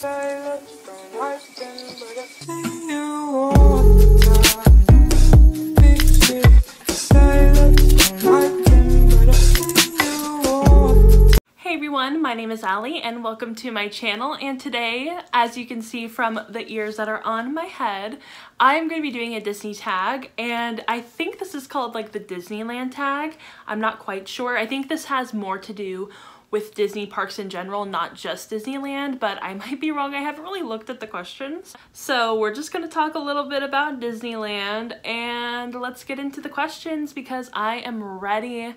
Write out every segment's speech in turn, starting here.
Hey everyone, my name is Allie and welcome to my channel, and today, as you can see from the ears that are on my head, I'm going to be doing a Disney tag, and I think this is called like the Disneyland tag. I'm not quite sure. I think this has more to do with Disney parks in general, not just Disneyland, but I might be wrong. I haven't really looked at the questions. So we're just going to talk a little bit about Disneyland, and let's get into the questions because I am ready.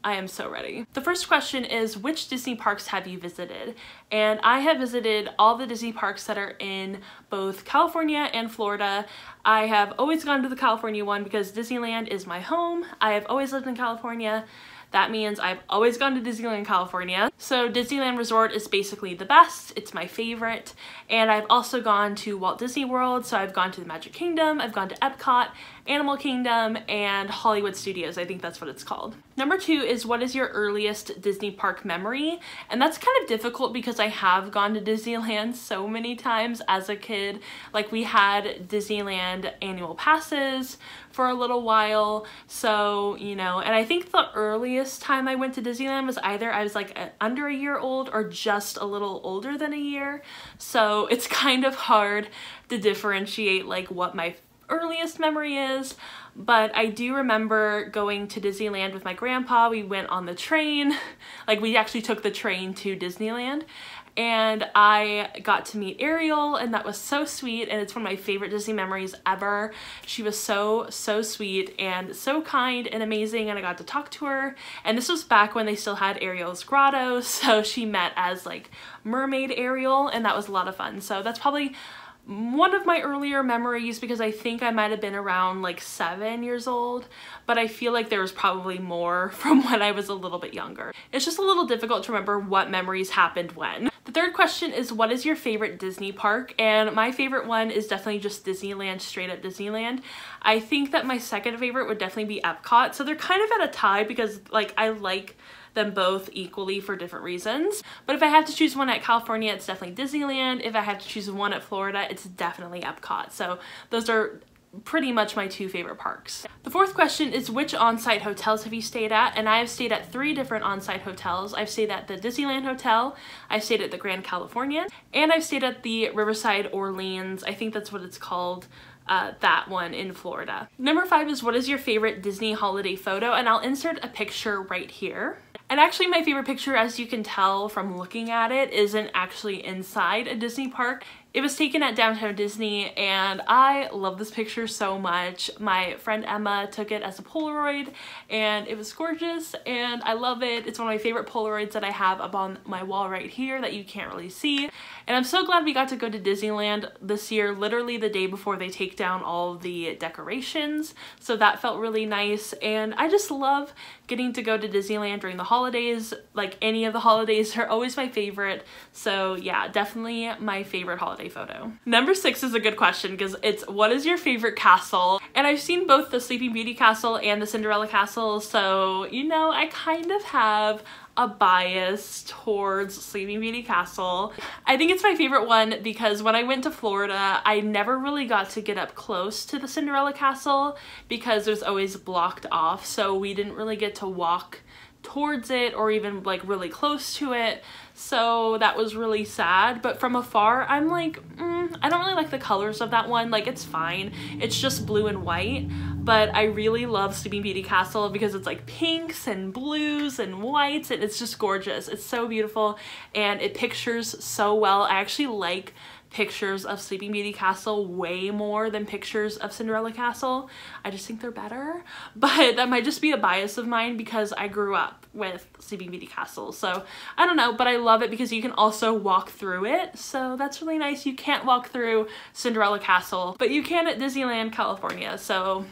I am so ready. The first question is, which Disney parks have you visited? And I have visited all the Disney parks that are in both California and Florida. I have always gone to the California one because Disneyland is my home. I have always lived in California. That means I've always gone to Disneyland, California. So Disneyland Resort is basically the best. It's my favorite. And I've also gone to Walt Disney World. So I've gone to the Magic Kingdom, I've gone to Epcot, Animal Kingdom, and Hollywood Studios. I think that's what it's called. Number 2 is, what is your earliest Disney park memory? And that's kind of difficult because I have gone to Disneyland so many times as a kid. Like, we had Disneyland annual passes for a little while. So, you know, and I think the earliest time I went to Disneyland was either I was like under a year old or just a little older than a year. So it's kind of hard to differentiate like what my earliest memory is, but I do remember going to Disneyland with my grandpa. We went on the train, like we actually took the train to Disneyland, and I got to meet Ariel, and that was so sweet, and it's one of my favorite Disney memories ever. She was so sweet and so kind and amazing, and I got to talk to her, and this was back when they still had Ariel's grotto, so she met as like Mermaid Ariel, and that was a lot of fun. So that's probably one of my earlier memories because I think I might have been around like 7 years old, but I feel like there was probably more from when I was a little bit younger. It's just a little difficult to remember what memories happened when. The third question is, what is your favorite Disney park? And my favorite one is definitely just Disneyland, straight up Disneyland. I think that my second favorite would definitely be Epcot. So they're kind of at a tie because like I like them both equally for different reasons. But if I have to choose one at California, it's definitely Disneyland. If I have to choose one at Florida, it's definitely Epcot. So those are pretty much my 2 favorite parks. The fourth question is, which on-site hotels have you stayed at? And I have stayed at 3 different on-site hotels. I've stayed at the Disneyland Hotel, I've stayed at the Grand Californian, and I've stayed at the Riverside Orleans. I think that's what it's called. That one in Florida. Number 5 is, what is your favorite Disney holiday photo? And I'll insert a picture right here. And actually my favorite picture, as you can tell from looking at it, isn't actually inside a Disney park. It was taken at Downtown Disney, and I love this picture so much. My friend Emma took it as a Polaroid, and it was gorgeous, and I love it. It's one of my favorite Polaroids that I have up on my wall right here that you can't really see. And I'm so glad we got to go to Disneyland this year, literally the day before they take down all the decorations. So that felt really nice, and I just love getting to go to Disneyland during the holidays. Like, any of the holidays are always my favorite. So yeah, definitely my favorite holiday photo. Number 6 is a good question because it's, what is your favorite castle? And I've seen both the Sleeping Beauty castle and the Cinderella castle, so you know, I kind of have a bias towards Sleeping Beauty castle. I think it's my favorite one because when I went to Florida, I never really got to get up close to the Cinderella castle because it was always blocked off, so we didn't really get to walk towards it or even like really close to it, so that was really sad. But from afar, I'm like, I don't really like the colors of that one. Like, it's fine, it's just blue and white, but I really love Sleeping Beauty castle because it's like pinks and blues and whites, and it's just gorgeous. It's so beautiful and it pictures so well. I actually like pictures of Sleeping Beauty castle way more than pictures of Cinderella castle. I just think they're better, but that might just be a bias of mine because I grew up with Sleeping Beauty castle. So I don't know, but I love it because you can also walk through it, so that's really nice. You can't walk through Cinderella castle, but you can at Disneyland California, so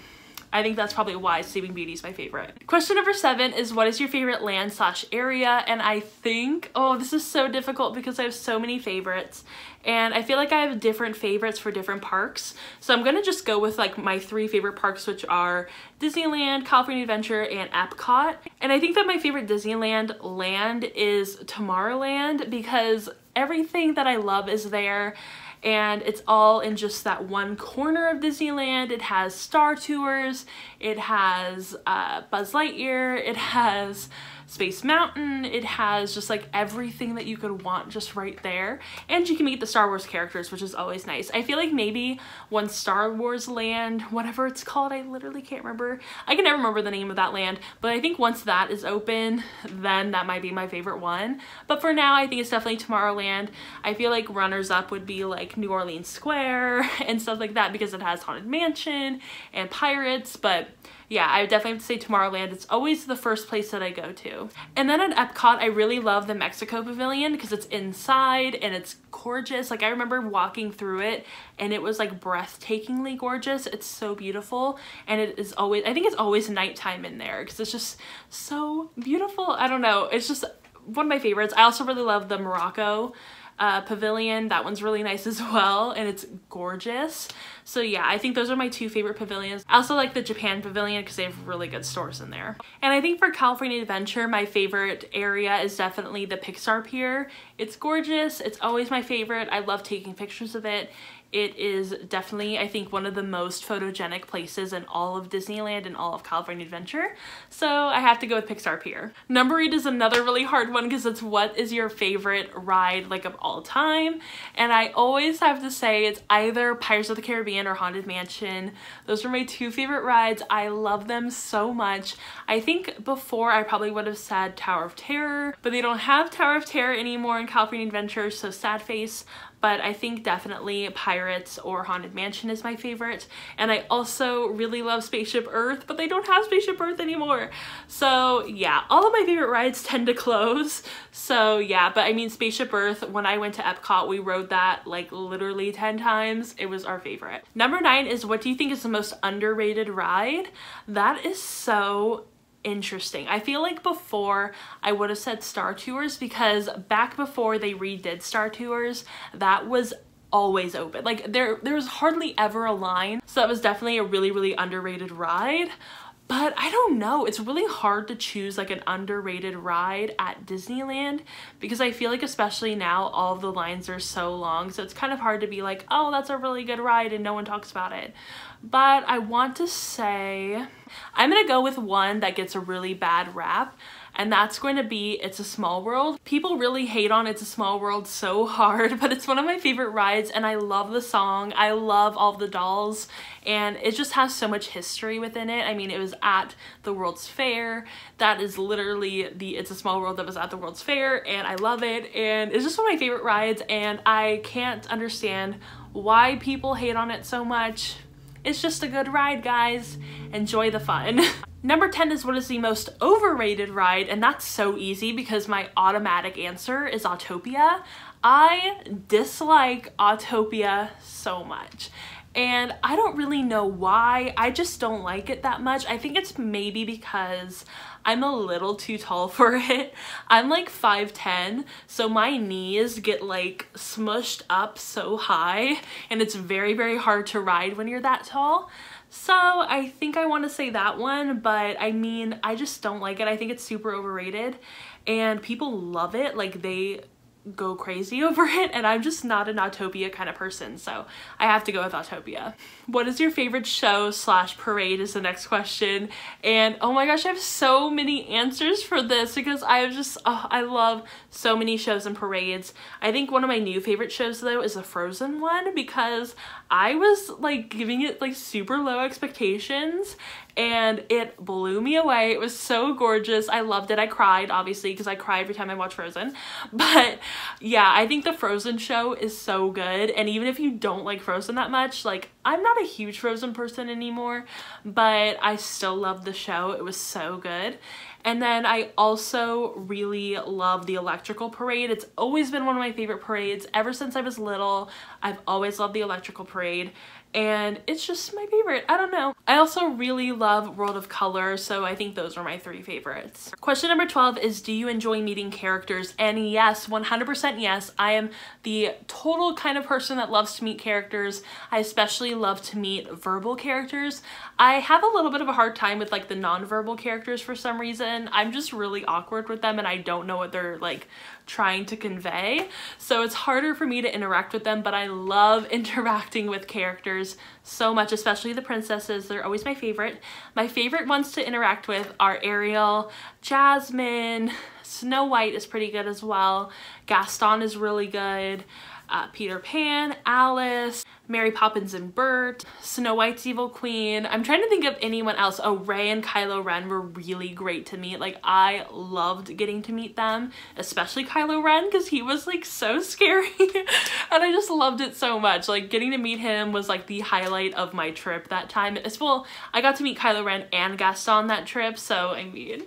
I think that's probably why Sleeping Beauty is my favorite. Question number 7 is, what is your favorite land slash area? And I think, oh, this is so difficult because I have so many favorites. And I feel like I have different favorites for different parks. So I'm gonna just go with like my 3 favorite parks, which are Disneyland, California Adventure, and Epcot. And I think that my favorite Disneyland land is Tomorrowland because everything that I love is there. And it's all in just that one corner of Disneyland. It has Star Tours, it has Buzz Lightyear, it has Space Mountain, it has just like everything that you could want just right there. And you can meet the Star Wars characters, which is always nice. I feel like maybe once Star Wars Land, whatever it's called, I literally can't remember. I can never remember the name of that land, but I think once that is open, then that might be my favorite one. But for now, I think it's definitely Tomorrowland. I feel like runners up would be like New Orleans Square and stuff like that because it has Haunted Mansion and Pirates, but yeah, I would definitely have to say Tomorrowland. It's always the first place that I go to. And then at Epcot, I really love the Mexico Pavilion because it's inside and it's gorgeous. Like I remember walking through it and it was like breathtakingly gorgeous. It's so beautiful. And it is always, I think it's always nighttime in there because it's just so beautiful. I don't know. It's just one of my favorites. I also really love the Morocco pavilion. That one's really nice as well, and it's gorgeous. So yeah, I think those are my 2 favorite pavilions. I also like the Japan pavilion because they have really good stores in there. And I think for California Adventure, my favorite area is definitely the Pixar Pier. It's gorgeous. It's always my favorite. I love taking pictures of it. It is definitely, I think, one of the most photogenic places in all of Disneyland and all of California Adventure. So I have to go with Pixar Pier. Number 8 is another really hard one because it's what is your favorite ride like of all time? And I always have to say it's either Pirates of the Caribbean or Haunted Mansion. Those are my 2 favorite rides. I love them so much. I think before I probably would have said Tower of Terror, but they don't have Tower of Terror anymore in California Adventure, so sad face. But I think definitely Pirates or Haunted Mansion is my favorite. And I also really love Spaceship Earth, but they don't have Spaceship Earth anymore. So yeah, all of my favorite rides tend to close. So yeah, but I mean Spaceship Earth, when I went to Epcot, we rode that like literally 10 times. It was our favorite. Number 9 is, what do you think is the most underrated ride? That is so interesting. I feel like before I would have said Star Tours because back before they redid Star Tours, that was always open. Like there was hardly ever a line. So that was definitely a really, really underrated ride. But I don't know, it's really hard to choose like an underrated ride at Disneyland because I feel like especially now all of the lines are so long, so it's kind of hard to be like, oh, that's a really good ride and no one talks about it. But I want to say, I'm gonna go with one that gets a really bad rap, and that's going to be It's a Small World. People really hate on It's a Small World so hard, but it's one of my favorite rides and I love the song. I love all the dolls and it just has so much history within it. I mean, it was at the World's Fair. That is literally the It's a Small World that was at the World's Fair, and I love it, and it's just one of my favorite rides and I can't understand why people hate on it so much. It's just a good ride, guys. Enjoy the fun. Number 10 is, what is the most overrated ride? And that's so easy because my automatic answer is Autopia. I dislike Autopia so much. And I don't really know why. I just don't like it that much. I think it's maybe because I'm a little too tall for it. I'm like 5'10", so my knees get like smushed up so high and it's very, very hard to ride when you're that tall. So I think I want to say that one, but I mean, I just don't like it. I think it's super overrated and people love it. Like they go crazy over it, and I'm just not an Autopia kind of person, so I have to go with Autopia. What is your favorite show slash parade is the next question, and oh my gosh, I have so many answers for this because I have just I love so many shows and parades. I think one of my new favorite shows though is the Frozen one because I was like giving it like super low expectations and it blew me away. It was so gorgeous. I loved it. I cried, obviously, because I cry every time I watch Frozen. But yeah, I think the Frozen show is so good. And even if you don't like Frozen that much, like I'm not a huge Frozen person anymore, but I still love the show. It was so good. And then I also really love the Electrical Parade. It's always been one of my favorite parades. Ever since I was little, I've always loved the Electrical Parade. and it's just my favorite. I don't know. I also really love World of Color, so I think those are my 3 favorites. Question number 12 is, do you enjoy meeting characters? And yes, 100% yes. I am the total kind of person that loves to meet characters. I especially love to meet verbal characters. I have a little bit of a hard time with like the non-verbal characters for some reason. I'm just really awkward with them and I don't know what they're like trying to convey. So it's harder for me to interact with them, but I love interacting with characters so much, especially the princesses. They're always my favorite. My favorite ones to interact with are Ariel, Jasmine, Snow White is pretty good as well. Gaston is really good. Peter Pan, Alice, Mary Poppins and Bert, Snow White's evil queen. I'm trying to think of anyone else. Oh, Rey and Kylo Ren were really great to meet. Like, I loved getting to meet them, especially Kylo Ren, because he was like so scary and I just loved it so much. Like, getting to meet him was like the highlight of my trip that time. As well, I got to meet Kylo Ren and Gaston that trip, so I mean,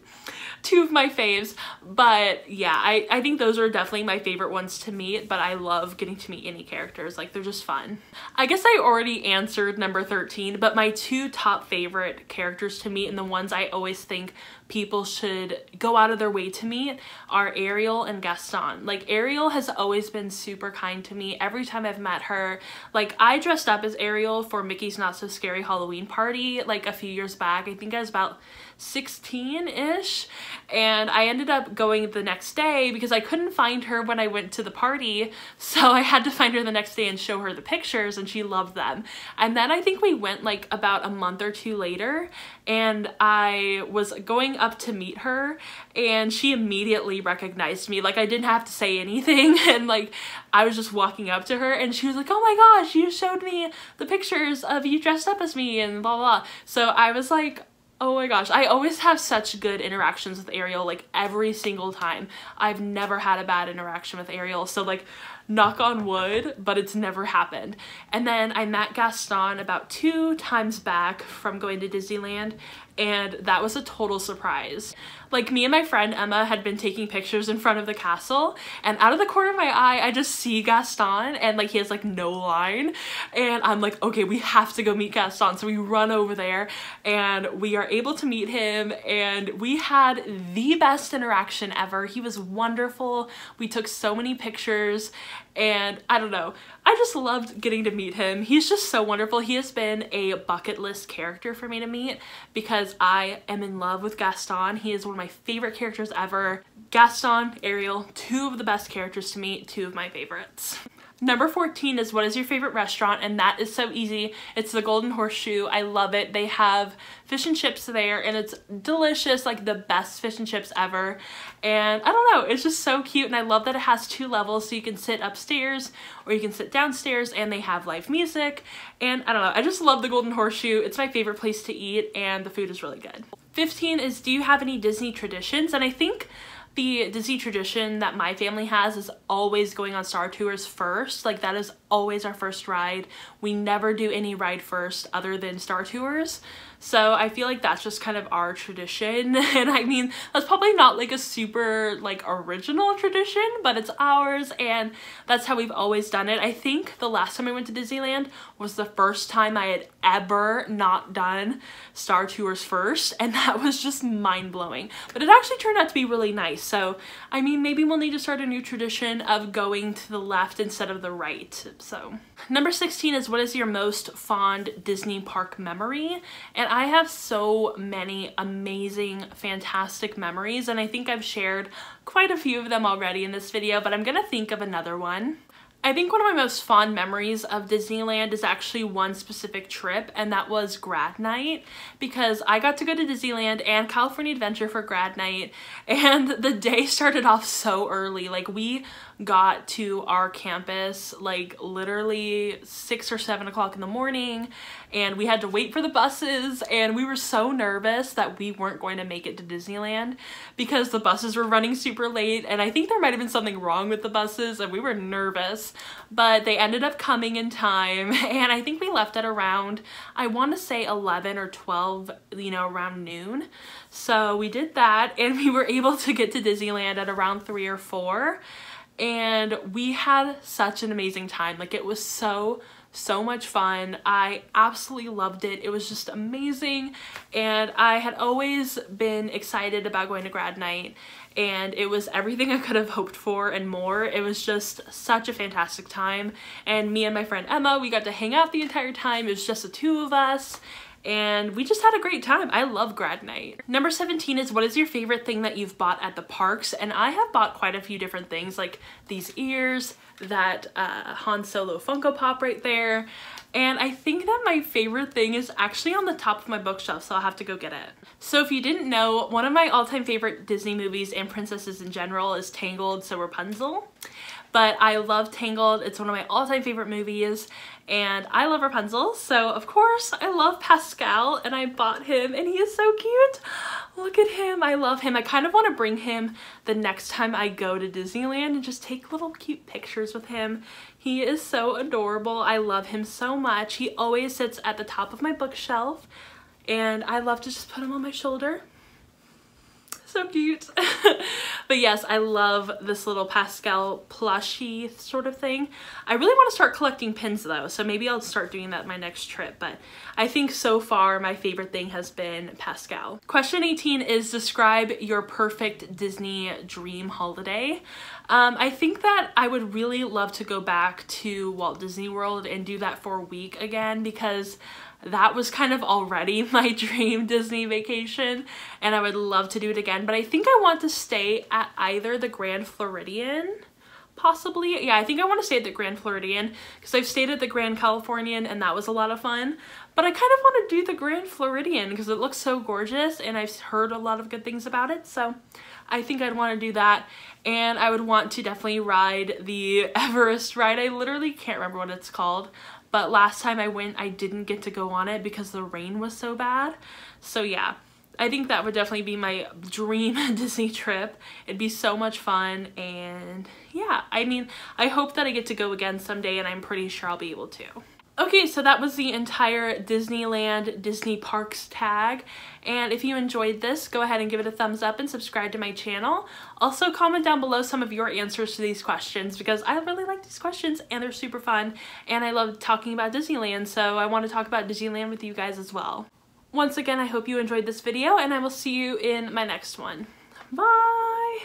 2 of my faves. But yeah, I think those are definitely my favorite ones to meet, but I love getting to meet any characters. Like, they're just fun. I guess I already answered number 13, but my 2 top favorite characters to meet and the ones I always think people should go out of their way to meet are Ariel and Gaston. Like, Ariel has always been super kind to me every time I've met her. Like, I dressed up as Ariel for Mickey's Not So Scary Halloween party like a few years back. I think I was about 16-ish, and I ended up going the next day because I couldn't find her when I went to the party, so I had to find her the next day and show her the pictures, and she loved them. And then I think we went like about a month or 2 later, and I was going up to meet her and she immediately recognized me. Like, I didn't have to say anything, and like I was just walking up to her and she was like, oh my gosh, you showed me the pictures of you dressed up as me and blah blah. So I was like, oh my gosh, I always have such good interactions with Ariel, like every single time. I've never had a bad interaction with Ariel, so like, knock on wood, but it's never happened. And then I met Gaston about 2 times back from going to Disneyland, and that was a total surprise. Like, me and my friend Emma had been taking pictures in front of the castle, and out of the corner of my eye I just see Gaston, and like he has like no line, and I'm like, okay, we have to go meet Gaston. So we run over there and we are able to meet him, and we had the best interaction ever. He was wonderful. We took so many pictures, and I don't know, I just loved getting to meet him. He's just so wonderful. He has been a bucket list character for me to meet because I am in love with Gaston. He is one of my favorite characters ever. Gaston, Ariel, 2 of the best characters to meet, 2 of my favorites. Number 14 is, what is your favorite restaurant? And that is so easy. It's the Golden Horseshoe. I love it. They have fish and chips there and it's delicious, like the best fish and chips ever. And I don't know, it's just so cute, and I love that it has 2 levels, so you can sit upstairs or you can sit downstairs, and they have live music. And I don't know, I just love the Golden Horseshoe. It's my favorite place to eat and the food is really good. 15 is, do you have any Disney traditions? And I think the Disney tradition that my family has is always going on Star Tours first. Like, that is always our first ride. We never do any ride first other than Star Tours. So I feel like that's just kind of our tradition. And I mean, that's probably not like a super like original tradition, but it's ours and that's how we've always done it. I think the last time I went to Disneyland was the first time I had ever not done Star Tours first, and that was just mind-blowing. But it actually turned out to be really nice. So I mean, maybe we'll need to start a new tradition of going to the left instead of the right. So number 16 is, what is your most fond Disney park memory? And I have so many amazing, fantastic memories, and I think I've shared quite a few of them already in this video, but I'm gonna think of another one. I think one of my most fond memories of Disneyland is actually one specific trip, and that was grad night, because I got to go to Disneyland and California Adventure for grad night, and the day started off so early. Like, we got to our campus like literally 6 or 7 o'clock in the morning, and we had to wait for the buses, and we were so nervous that we weren't going to make it to Disneyland because the buses were running super late, and I think there might have been something wrong with the buses and we were nervous, but they ended up coming in time, and I think we left at around, I want to say 11 or 12, you know, around noon. So we did that, and we were able to get to Disneyland at around 3 or 4. And we had such an amazing time. Like, it was so so much fun. I absolutely loved it. It was just amazing, and I had always been excited about going to grad night, and it was everything I could have hoped for and more. It was just such a fantastic time, and me and my friend Emma, we got to hang out the entire time. It was just the two of us, and we just had a great time. I love grad night. Number 17 is, what is your favorite thing that you've bought at the parks? And I have bought quite a few different things, like these ears, that Han Solo Funko Pop right there. And I think that my favorite thing is actually on the top of my bookshelf, so I'll have to go get it. So if you didn't know, one of my all-time favorite Disney movies and princesses in general is Tangled, so Rapunzel. But I love Tangled. It's one of my all-time favorite movies, and I love Rapunzel, so of course I love Pascal, and I bought him, and he is so cute. Look at him. I love him. I kind of want to bring him the next time I go to Disneyland and just take little cute pictures with him. He is so adorable. I love him so much. He always sits at the top of my bookshelf, and I love to just put him on my shoulder. So cute. But yes, I love this little Pascal plushie sort of thing. I really want to start collecting pins though, so maybe I'll start doing that my next trip, but I think so far my favorite thing has been Pascal. Question 18 is, describe your perfect Disney dream holiday. I think that I would really love to go back to Walt Disney World and do that for a week again, because that was kind of already my dream Disney vacation, and I would love to do it again. But I think I want to stay at either the Grand Floridian, possibly. Yeah, I think I want to stay at the Grand Floridian, because I've stayed at the Grand Californian and that was a lot of fun. But I kind of want to do the Grand Floridian because it looks so gorgeous, and I've heard a lot of good things about it. So I think I'd want to do that, and I would want to definitely ride the Everest ride. I literally can't remember what it's called, but last time I went, I didn't get to go on it because the rain was so bad. So yeah, I think that would definitely be my dream Disney trip. It'd be so much fun, and yeah, I mean, I hope that I get to go again someday, and I'm pretty sure I'll be able to. Okay, so that was the entire Disneyland Disney Parks tag, and if you enjoyed this, go ahead and give it a thumbs up and subscribe to my channel. Also, comment down below some of your answers to these questions, because I really like these questions and they're super fun, and I love talking about Disneyland, so I want to talk about Disneyland with you guys as well. Once again, I hope you enjoyed this video, and I will see you in my next one. Bye!